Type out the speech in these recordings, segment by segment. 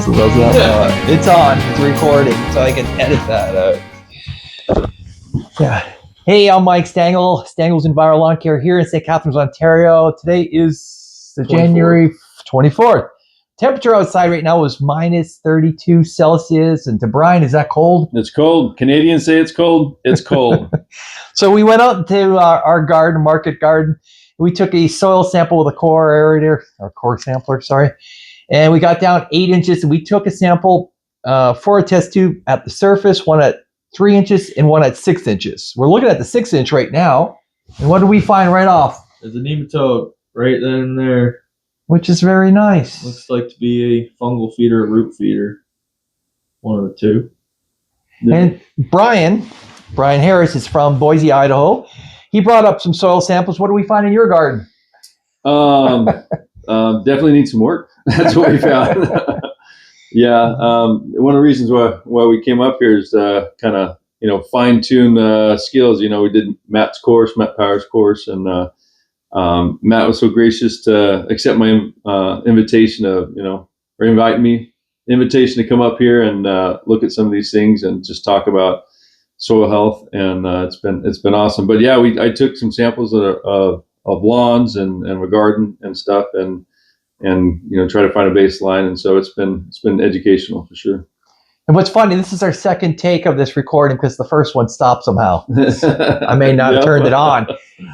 So it's on. It's recording, so I can edit that out. Yeah. Hey, I'm Mike Stangl. Stangl's Enviro Lawn Care here in St. Catharines, Ontario. Today is the 24th. January 24th. Temperature outside right now is minus 32 Celsius. And to Bryan, is that cold? It's cold. Canadians say it's cold. It's cold. So we went out to our garden, market garden. We took a soil sample with a core aerator, or core sampler, sorry. And we got down 8 inches, and we took a sample for a test tube at the surface, one at 3 inches and one at 6 inches. We're looking at the 6 inch right now. And what do we find right off? There's a nematode right then and there. Which is very nice. Looks like to be a fungal feeder or root feeder. One of the two. And Bryan Harris is from Boise, Idaho. He brought up some soil samples. What do we find in your garden? Definitely need some work. That's what we found. Yeah. One of the reasons why we came up here is kind of, fine tune skills. We did Matt Power's course, and Matt was so gracious to accept my invitation invitation to come up here and look at some of these things and just talk about soil health. And it's been awesome. But yeah, I took some samples of lawns and a garden and stuff, and try to find a baseline. And so it's been educational for sure. And what's funny, this is our second take of this recording because the first one stopped somehow. I may not have turned it on.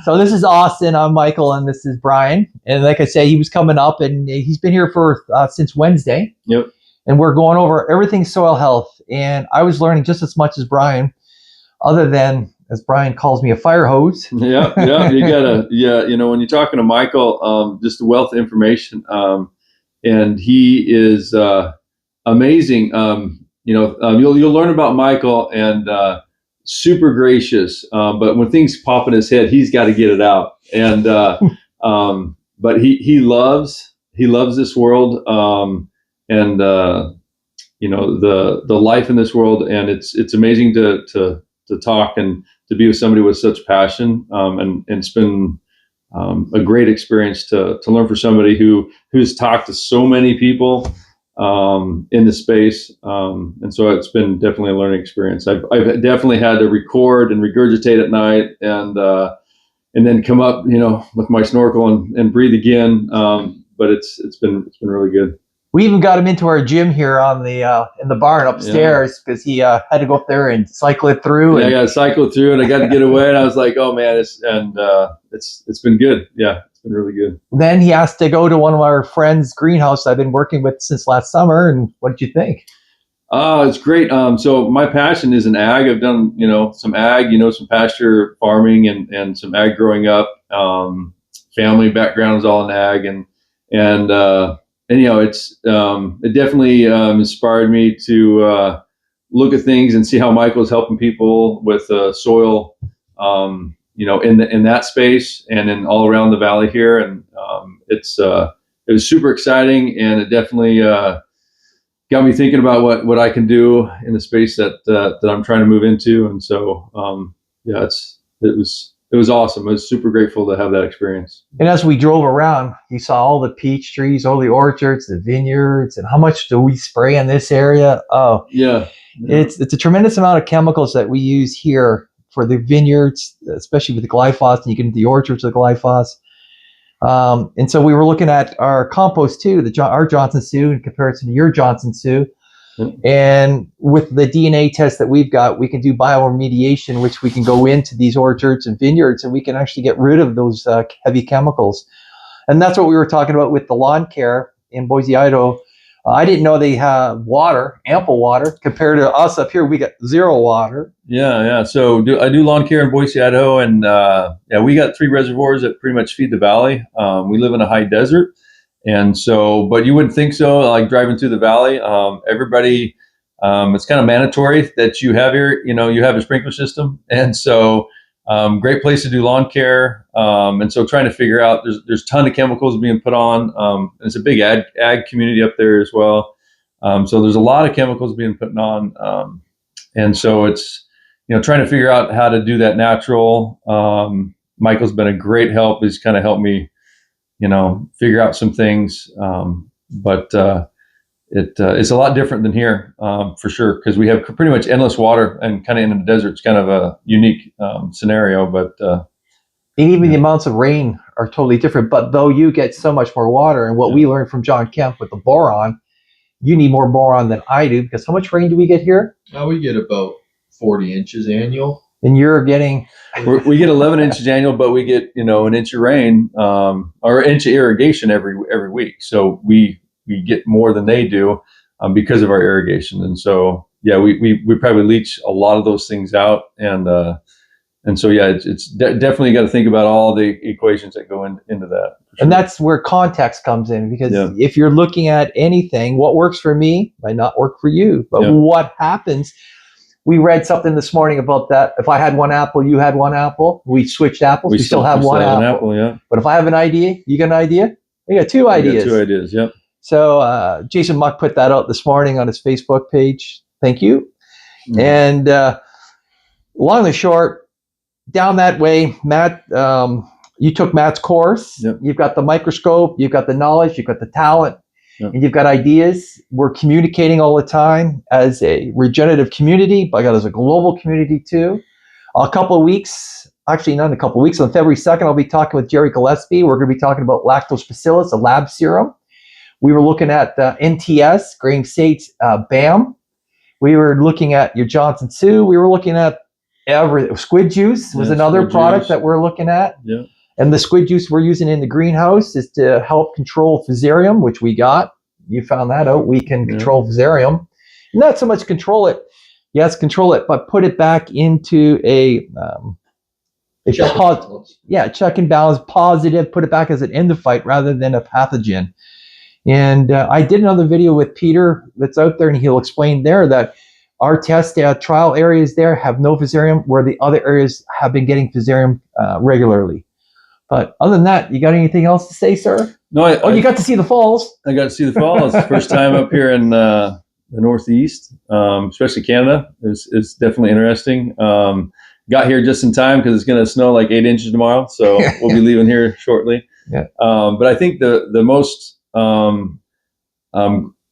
So this is Austin, I'm Michael, and this is Bryan. And like I say, he was coming up, and he's been here for since Wednesday. Yep. And we're going over everything soil health. And I was learning just as much as Bryan, other than, as Bryan calls me, a fire hose. Yeah. You gotta, when you're talking to Michael, just a wealth of information. And he is amazing. You'll learn about Michael, and super gracious. But when things pop in his head, he's got to get it out. And but he loves this world, and the life in this world. And it's amazing to talk and to be with somebody with such passion, and it's been a great experience to learn from somebody who's talked to so many people in the space, and so it's been definitely a learning experience. I've definitely had to record and regurgitate at night, and then come up, with my snorkel and breathe again. But it's been really good. We even got him into our gym here on the in the barn upstairs because he had to go up there and cycle it through. Yeah, I got to cycle it through, and I got to get away, and I was like, oh man, it's been good. Yeah, it's been really good. Then he asked to go to one of our friends' greenhouse I've been working with since last summer. And what did you think? It's great. So my passion is in ag. I've done some ag, some pasture farming and some ag growing up. Family background is all in ag, and it's it definitely inspired me to look at things and see how Michael's helping people with soil, in that space and in all around the valley here. And it was super exciting, and it definitely got me thinking about what I can do in the space that I'm trying to move into. And so it was awesome. I was super grateful to have that experience. And as we drove around, you saw all the peach trees, all the orchards, the vineyards, and how much do we spray in this area? Oh, yeah. It's a tremendous amount of chemicals that we use here for the vineyards, especially with the glyphosate. And you get into the orchards with glyphosate. And so we were looking at our compost too, our Johnson Sioux in comparison to your Johnson Sioux. And with the DNA test that we've got, we can do bioremediation, which we can go into these orchards and vineyards, and we can actually get rid of those heavy chemicals. And that's what we were talking about with the lawn care in Boise, Idaho. I didn't know they have ample water, compared to us up here. We got zero water. Yeah. So I do lawn care in Boise, Idaho, and we got 3 reservoirs that pretty much feed the valley. We live in a high desert. And so, but you wouldn't think so, like driving through the valley. Everybody, it's kind of mandatory that you have you have a sprinkler system. And so, great place to do lawn care. And so trying to figure out, there's a ton of chemicals being put on. It's a big ag community up there as well. So there's a lot of chemicals being put on. And so it's, trying to figure out how to do that natural. Michael's been a great help. He's kind of helped me, figure out some things. But it's a lot different than here, for sure, because we have pretty much endless water, and kind of in the desert, it's kind of a unique scenario. But and even the amounts of rain are totally different. But though you get so much more water, and what we learned from John Kemp with the boron, you need more boron than I do, because how much rain do we get here? We get about 40 inches annual. And you're getting... we get 11 inches annual, but we get an inch of rain, or an inch of irrigation every week. So we get more than they do, because of our irrigation. And so we probably leach a lot of those things out, and so it's definitely got to think about all the equations that go into that. Sure. And that's where context comes in, because if you're looking at anything, what works for me might not work for you. But what happens? We read something this morning about that. If I had one apple, you had one apple. We switched apples. We still have one apple. But if I have an idea, you got an idea. You got two ideas. Two ideas. Yep. So Jason Muck put that out this morning on his Facebook page. Thank you. Mm-hmm. And long and short, down that way, Matt, you took Matt's course. Yep. You've got the microscope. You've got the knowledge. You've got the talent. Yep. And you've got ideas. We're communicating all the time as a regenerative community, but as a global community too. A couple of weeks, actually not in a couple of weeks, on February 2nd, I'll be talking with Jerry Gillespie. We're going to be talking about lactobacillus, a lab serum. We were looking at NTS, Grain States, BAM. We were looking at your Johnson Sioux. We were looking at squid juice was another product that we're looking at. Yeah. And the squid juice we're using in the greenhouse is to help control fusarium, which we got. You found that out. We can control fusarium. Not so much control it. Yes, control it, but put it back into a check and balance, positive, put it back as an endophyte rather than a pathogen. And I did another video with Peter that's out there, and he'll explain there that our test trial areas there have no fusarium, where the other areas have been getting fusarium regularly. But other than that, you got anything else to say, sir? No. You got to see the falls. I got to see the falls. First time up here in the Northeast, especially Canada. It's definitely interesting. Got here just in time because it's going to snow like 8 inches tomorrow, so we'll be leaving here shortly. Yeah. But I think the most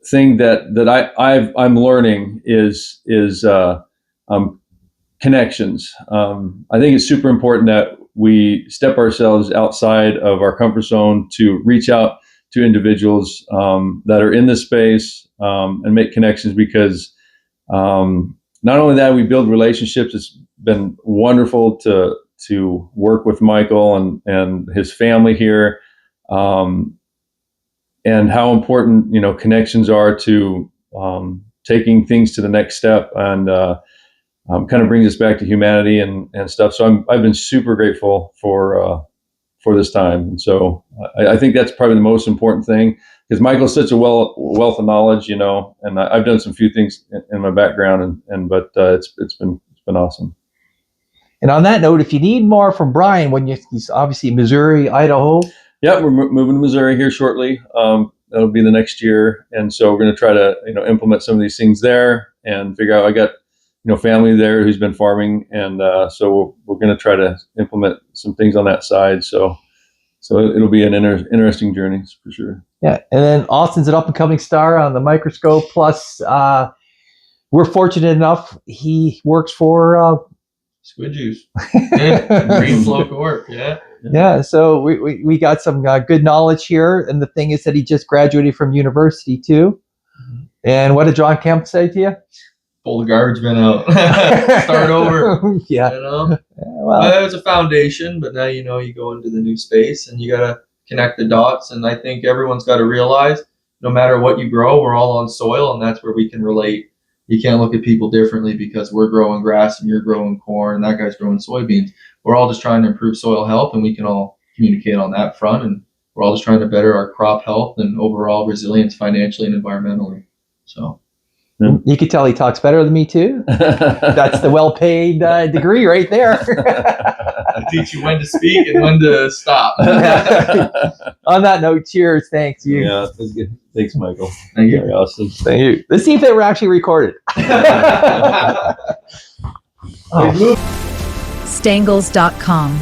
thing that I'm learning is connections. I think it's super important that we step ourselves outside of our comfort zone to reach out to individuals that are in this space and make connections, because not only that, we build relationships. It's been wonderful to work with Michael and his family here, and how important connections are to taking things to the next step, and kind of brings us back to humanity and stuff. So I've been super grateful for this time. And so I think that's probably the most important thing, because Michael's such a wealth of knowledge, and I've done some few things in my background, but it's been awesome. And on that note, if you need more from Bryan, he's obviously Missouri, Idaho. Yeah, we're moving to Missouri here shortly. That'll be the next year. And so we're going to try to, implement some of these things there and figure out, I got, family there who's been farming. And so we're going to try to implement some things on that side. So it'll be an interesting journey for sure. Yeah. And then Austin's an up and coming star on the microscope. Plus, we're fortunate enough, he works for Squid Juice. Green Flow Corp. Yeah. Yeah, so we got some good knowledge here, and the thing is that he just graduated from university too. Mm-hmm. And what did John Kemp say to you? Pull the garbage bin out, start over. Yeah. Well, it was a foundation, but now you go into the new space, and you got to connect the dots. And I think everyone's got to realize, no matter what you grow, we're all on soil, and that's where we can relate. You can't look at people differently because we're growing grass and you're growing corn and that guy's growing soybeans. We're all just trying to improve soil health, and we can all communicate on that front. And we're all just trying to better our crop health and overall resilience financially and environmentally. So you could tell he talks better than me too. That's the well-paid degree right there. I teach you when to speak and when to stop. On that note, cheers. Thanks you. Yeah, that's good. Thanks, Michael. Thank you. Very awesome. Thank you. Let's see if they were actually recorded. Stangles.com.